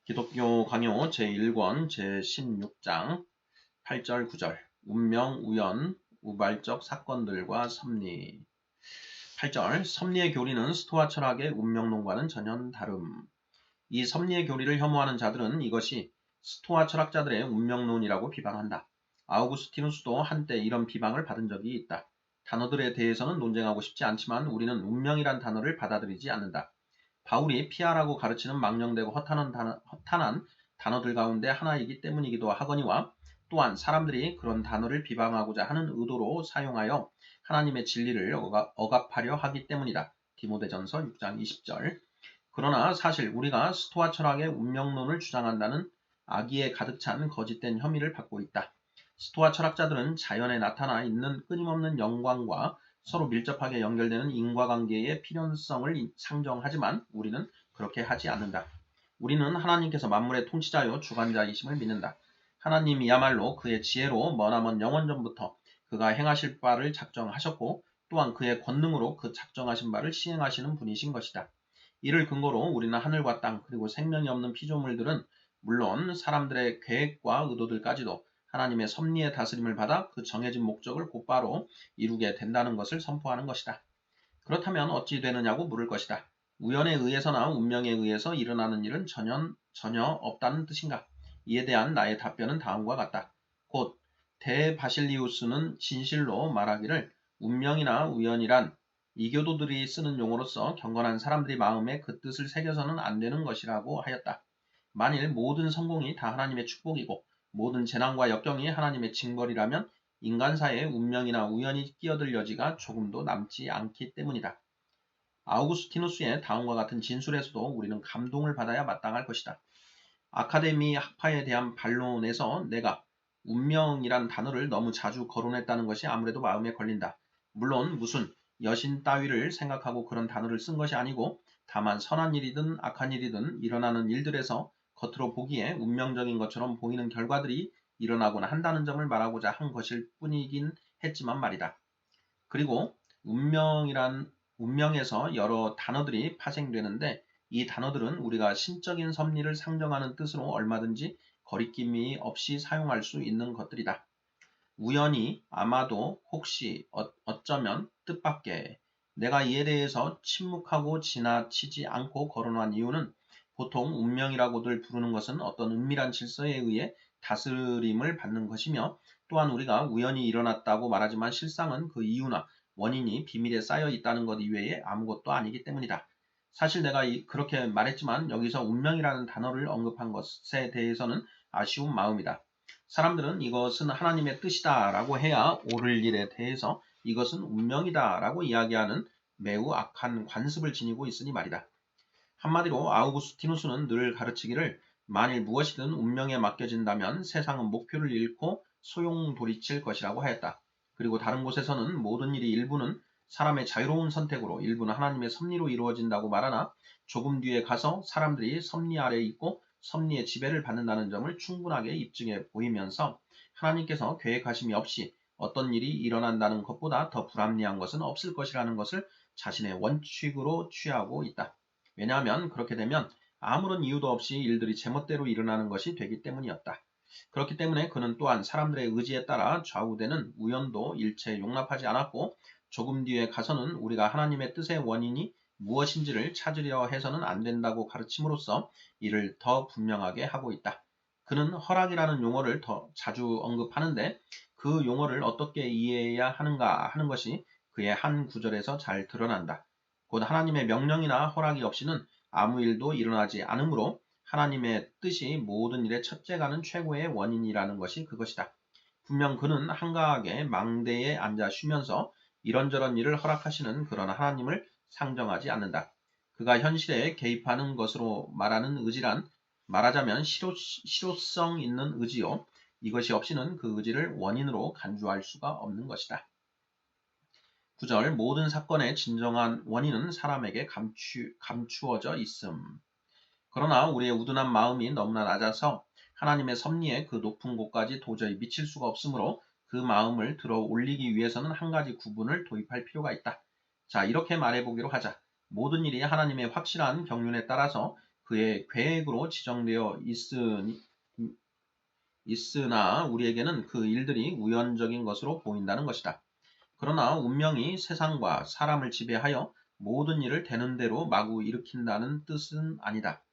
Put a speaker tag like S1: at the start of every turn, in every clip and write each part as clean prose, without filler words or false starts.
S1: 기독교 강요 제1권 제16장 8절 9절 운명, 우연, 우발적 사건들과 섭리 8절 섭리의 교리는 스토아 철학의 운명론과는 전혀 다름. 이 섭리의 교리를 혐오하는 자들은 이것이 스토아 철학자들의 운명론이라고 비방한다. 아우구스티누스도 한때 이런 비방을 받은 적이 있다. 단어들에 대해서는 논쟁하고 싶지 않지만 우리는 운명이란 단어를 받아들이지 않는다. 바울이 피하라고 가르치는 망령되고 허탄한 단어들 가운데 하나이기 때문이기도 하거니와 또한 사람들이 그런 단어를 비방하고자 하는 의도로 사용하여 하나님의 진리를 억압하려 하기 때문이다. 디모데전서 6장 20절. 그러나 사실 우리가 스토아 철학의 운명론을 주장한다는 악의에 가득 찬 거짓된 혐의를 받고 있다. 스토아 철학자들은 자연에 나타나 있는 끊임없는 영광과 서로 밀접하게 연결되는 인과관계의 필연성을 상정하지만 우리는 그렇게 하지 않는다. 우리는 하나님께서 만물의 통치자요 주관자이심을 믿는다. 하나님이야말로 그의 지혜로 머나먼 영원전부터 그가 행하실 바를 작정하셨고 또한 그의 권능으로 그 작정하신 바를 시행하시는 분이신 것이다. 이를 근거로 우리는 하늘과 땅 그리고 생명이 없는 피조물들은 물론 사람들의 계획과 의도들까지도 하나님의 섭리의 다스림을 받아 그 정해진 목적을 곧바로 이루게 된다는 것을 선포하는 것이다. 그렇다면 어찌 되느냐고 물을 것이다. 우연에 의해서나 운명에 의해서 일어나는 일은 전혀 없다는 뜻인가? 이에 대한 나의 답변은 다음과 같다. 곧 대바실리우스는 진실로 말하기를 운명이나 우연이란 이교도들이 쓰는 용어로서 경건한 사람들이 마음에 그 뜻을 새겨서는 안 되는 것이라고 하였다. 만일 모든 성공이 다 하나님의 축복이고 모든 재난과 역경이 하나님의 징벌이라면 인간사에 운명이나 우연이 끼어들 여지가 조금도 남지 않기 때문이다. 아우구스티누스의 다음과 같은 진술에서도 우리는 감동을 받아야 마땅할 것이다. 아카데미 학파에 대한 반론에서 내가 운명이란 단어를 너무 자주 거론했다는 것이 아무래도 마음에 걸린다. 물론 무슨 여신 따위를 생각하고 그런 단어를 쓴 것이 아니고 다만 선한 일이든 악한 일이든 일어나는 일들에서 겉으로 보기에 운명적인 것처럼 보이는 결과들이 일어나곤 한다는 점을 말하고자 한 것일 뿐이긴 했지만 말이다. 그리고 운명에서 여러 단어들이 파생되는데 이 단어들은 우리가 신적인 섭리를 상정하는 뜻으로 얼마든지 거리낌이 없이 사용할 수 있는 것들이다. 우연히, 아마도, 혹시, 어쩌면, 뜻밖의. 내가 이에 대해서 침묵하고 지나치지 않고 거론한 이유는 보통 운명이라고들 부르는 것은 어떤 은밀한 질서에 의해 다스림을 받는 것이며 또한 우리가 우연히 일어났다고 말하지만 실상은 그 이유나 원인이 비밀에 쌓여 있다는 것 이외에 아무것도 아니기 때문이다. 사실 내가 그렇게 말했지만 여기서 운명이라는 단어를 언급한 것에 대해서는 아쉬운 마음이다. 사람들은 이것은 하나님의 뜻이다 라고 해야 옳을 일에 대해서 이것은 운명이다 라고 이야기하는 매우 악한 관습을 지니고 있으니 말이다. 한마디로 아우구스티누스는 늘 가르치기를 만일 무엇이든 운명에 맡겨진다면 세상은 목표를 잃고 소용돌이칠 것이라고 하였다. 그리고 다른 곳에서는 모든 일이 일부는 사람의 자유로운 선택으로 일부는 하나님의 섭리로 이루어진다고 말하나 조금 뒤에 가서 사람들이 섭리 아래에 있고 섭리의 지배를 받는다는 점을 충분하게 입증해 보이면서 하나님께서 계획하심이 없이 어떤 일이 일어난다는 것보다 더 불합리한 것은 없을 것이라는 것을 자신의 원칙으로 취하고 있다. 왜냐하면 그렇게 되면 아무런 이유도 없이 일들이 제멋대로 일어나는 것이 되기 때문이었다. 그렇기 때문에 그는 또한 사람들의 의지에 따라 좌우되는 우연도 일체 용납하지 않았고 조금 뒤에 가서는 우리가 하나님의 뜻의 원인이 무엇인지를 찾으려 해서는 안 된다고 가르침으로써 이를 더 분명하게 하고 있다. 그는 허락이라는 용어를 더 자주 언급하는데 그 용어를 어떻게 이해해야 하는가 하는 것이 그의 한 구절에서 잘 드러난다. 곧 하나님의 명령이나 허락이 없이는 아무 일도 일어나지 않으므로 하나님의 뜻이 모든 일의 첫째가는 최고의 원인이라는 것이 그것이다. 분명 그는 한가하게 망대에 앉아 쉬면서 이런저런 일을 허락하시는 그런 하나님을 상정하지 않는다. 그가 현실에 개입하는 것으로 말하는 의지란 말하자면 실효성 있는 의지요. 이것이 없이는 그 의지를 원인으로 간주할 수가 없는 것이다. 9절 모든 사건의 진정한 원인은 사람에게 감추어져 있음. 그러나 우리의 우둔한 마음이 너무나 낮아서 하나님의 섭리의 그 높은 곳까지 도저히 미칠 수가 없으므로 그 마음을 들어 올리기 위해서는 한 가지 구분을 도입할 필요가 있다. 자, 이렇게 말해보기로 하자. 모든 일이 하나님의 확실한 경륜에 따라서 그의 계획으로 지정되어 있으나 우리에게는 그 일들이 우연적인 것으로 보인다는 것이다. 그러나 운명이 세상과 사람을 지배하여 모든 일을 되는 대로 마구 일으킨다는 뜻은 아니다.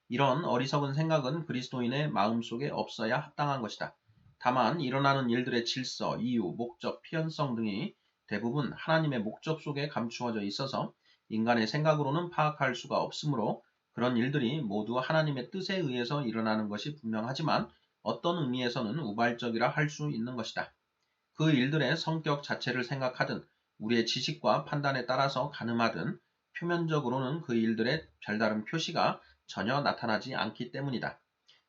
S1: 이런 어리석은 생각은 그리스도인의 마음속에 없어야 합당한 것이다. 다만 일어나는 일들의 질서, 이유, 목적, 필연성 등이 대부분 하나님의 목적 속에 감추어져 있어서 인간의 생각으로는 파악할 수가 없으므로 그런 일들이 모두 하나님의 뜻에 의해서 일어나는 것이 분명하지만 어떤 의미에서는 우발적이라 할 수 있는 것이다. 그 일들의 성격 자체를 생각하든 우리의 지식과 판단에 따라서 가늠하든 표면적으로는 그 일들의 별다른 표시가 전혀 나타나지 않기 때문이다.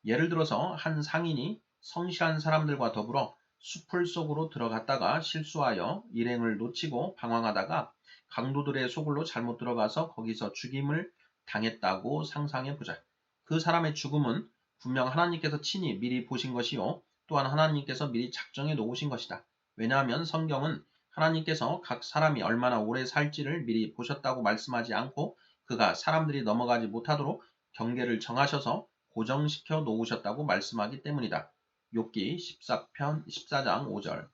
S1: 예를 들어서 한 상인이 성실한 사람들과 더불어 숲을 속으로 들어갔다가 실수하여 일행을 놓치고 방황하다가 강도들의 소굴로 잘못 들어가서 거기서 죽임을 당했다고 상상해 보자. 그 사람의 죽음은 분명 하나님께서 친히 미리 보신 것이요 또한 하나님께서 미리 작정해 놓으신 것이다. 왜냐하면 성경은 하나님께서 각 사람이 얼마나 오래 살지를 미리 보셨다고 말씀하지 않고 그가 사람들이 넘어가지 못하도록 경계를 정하셔서 고정시켜 놓으셨다고 말씀하기 때문이다. 욥기 14장 5절.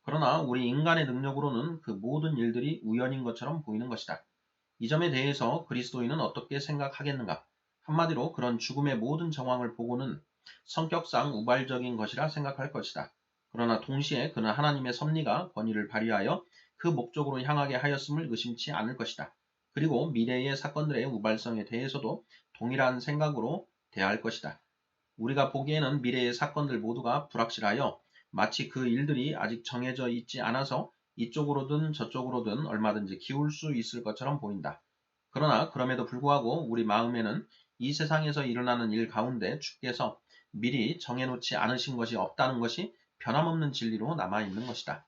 S1: 그러나 우리 인간의 능력으로는 그 모든 일들이 우연인 것처럼 보이는 것이다. 이 점에 대해서 그리스도인은 어떻게 생각하겠는가? 한마디로 그런 죽음의 모든 정황을 보고는 성격상 우발적인 것이라 생각할 것이다. 그러나 동시에 그는 하나님의 섭리가 권위를 발휘하여 그 목적으로 향하게 하였음을 의심치 않을 것이다. 그리고 미래의 사건들의 우발성에 대해서도 동일한 생각으로 대할 것이다. 우리가 보기에는 미래의 사건들 모두가 불확실하여 마치 그 일들이 아직 정해져 있지 않아서 이쪽으로든 저쪽으로든 얼마든지 기울 수 있을 것처럼 보인다. 그러나 그럼에도 불구하고 우리 마음에는 이 세상에서 일어나는 일 가운데 주께서 미리 정해놓지 않으신 것이 없다는 것이 변함없는 진리로 남아있는 것이다.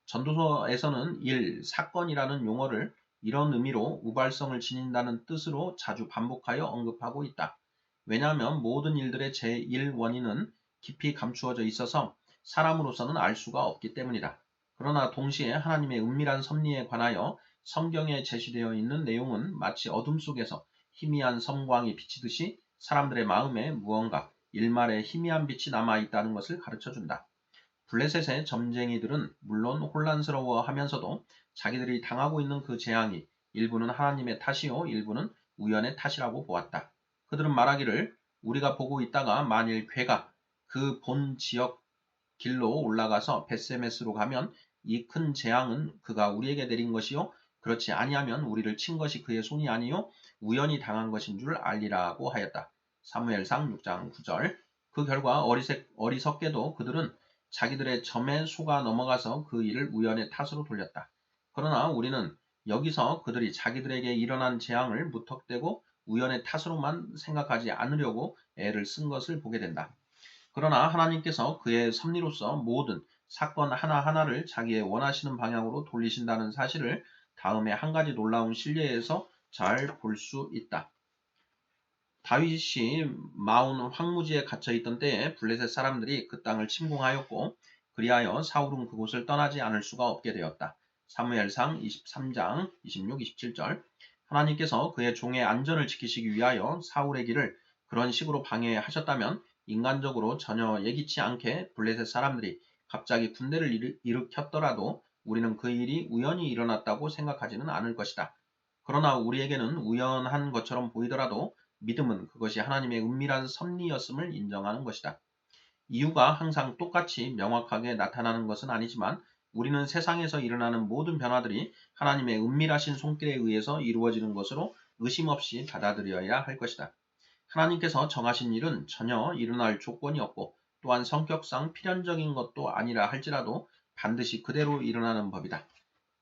S1: 전도서에서는 일, 사건이라는 용어를 이런 의미로 우발성을 지닌다는 뜻으로 자주 반복하여 언급하고 있다. 왜냐하면 모든 일들의 제1원인은 깊이 감추어져 있어서 사람으로서는 알 수가 없기 때문이다. 그러나 동시에 하나님의 은밀한 섭리에 관하여 성경에 제시되어 있는 내용은 마치 어둠 속에서 희미한 섬광이 비치듯이 사람들의 마음에 무언가 일말의 희미한 빛이 남아 있다는 것을 가르쳐 준다. 블레셋의 점쟁이들은 물론 혼란스러워 하면서도 자기들이 당하고 있는 그 재앙이 일부는 하나님의 탓이요 일부는 우연의 탓이라고 보았다. 그들은 말하기를 우리가 보고 있다가 만일 괴가 그 본 지역 길로 올라가서 벳세메스로 가면 이 큰 재앙은 그가 우리에게 내린 것이요 그렇지 아니하면 우리를 친 것이 그의 손이 아니요 우연히 당한 것인 줄 알리라고 하였다. 사무엘상 6장 9절. 그 결과 어리석게도 그들은 자기들의 점에 속아 넘어가서 그 일을 우연의 탓으로 돌렸다. 그러나 우리는 여기서 그들이 자기들에게 일어난 재앙을 무턱대고 우연의 탓으로만 생각하지 않으려고 애를 쓴 것을 보게 된다. 그러나 하나님께서 그의 섭리로서 모든 사건 하나하나를 자기의 원하시는 방향으로 돌리신다는 사실을 다음에 한 가지 놀라운 신뢰에서 잘 볼 수 있다. 다윗이 마온 황무지에 갇혀 있던 때에 블레셋 사람들이 그 땅을 침공하였고 그리하여 사울은 그곳을 떠나지 않을 수가 없게 되었다. 사무엘상 23장 26, 27절. 하나님께서 그의 종의 안전을 지키시기 위하여 사울의 길을 그런 식으로 방해하셨다면 인간적으로 전혀 예기치 않게 블레셋 사람들이 갑자기 군대를 일으켰더라도 우리는 그 일이 우연히 일어났다고 생각하지는 않을 것이다. 그러나 우리에게는 우연한 것처럼 보이더라도 믿음은 그것이 하나님의 은밀한 섭리였음을 인정하는 것이다. 이유가 항상 똑같이 명확하게 나타나는 것은 아니지만 우리는 세상에서 일어나는 모든 변화들이 하나님의 은밀하신 손길에 의해서 이루어지는 것으로 의심 없이 받아들여야 할 것이다. 하나님께서 정하신 일은 전혀 일어날 조건이 없고 또한 성격상 필연적인 것도 아니라 할지라도 반드시 그대로 일어나는 법이다.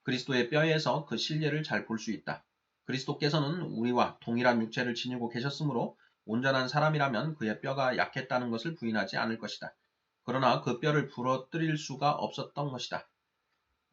S1: 그리스도의 뼈에서 그 실례를 잘 볼 수 있다. 그리스도께서는 우리와 동일한 육체를 지니고 계셨으므로 온전한 사람이라면 그의 뼈가 약했다는 것을 부인하지 않을 것이다. 그러나 그 뼈를 부러뜨릴 수가 없었던 것이다.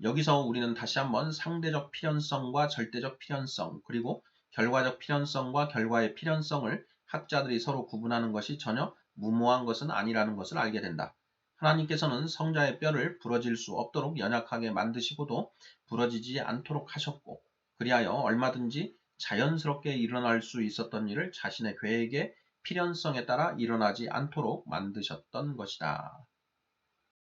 S1: 여기서 우리는 다시 한번 상대적 필연성과 절대적 필연성 그리고 결과적 필연성과 결과의 필연성을 학자들이 서로 구분하는 것이 전혀 무모한 것은 아니라는 것을 알게 된다. 하나님께서는 성자의 뼈를 부러질 수 없도록 연약하게 만드시고도 부러지지 않도록 하셨고 그리하여 얼마든지 자연스럽게 일어날 수 있었던 일을 자신의 계획의 필연성에 따라 일어나지 않도록 만드셨던 것이다.